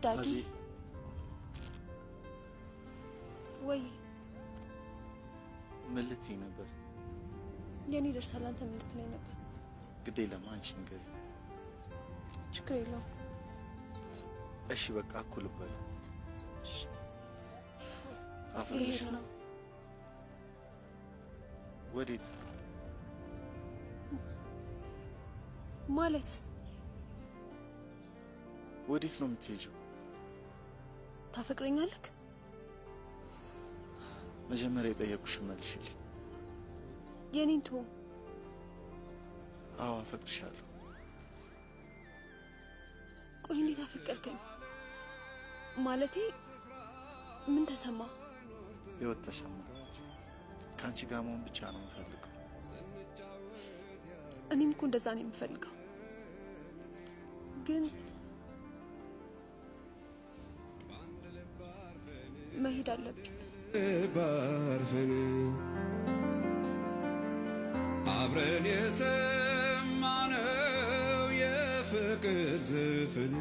ዳጊ ወይ ምን ልትይ ነበር? የኔ ደርሳል። አንተ ምን ልትለኝ ነበር? ግዴ ለማ አንቺ ንገሪ። ችግር የለውም። እሺ በቃ እኩል በል። እሺ አፍሪሽ ነው። ወዴት ማለት? ወዴት ነው የምትሄጂው? ታፈቅረኛለህ? መጀመሪያ የጠየቁሽ መልሽልኝ። የኔን ተው። አዎ አፈቅርሻለሁ። ቆይ እንዴት አፈቀርከኝ? ማለቴ ምን ተሰማ? ህይወት ተሰማ። ከአንቺ ጋር መሆን ብቻ ነው የምፈልገው። እኔም እኮ እንደዛ ነው የምፈልገው፣ ግን መሄድ አለብኝ። ባርፈን አብረን የሰማነው የፍቅር ዘፈን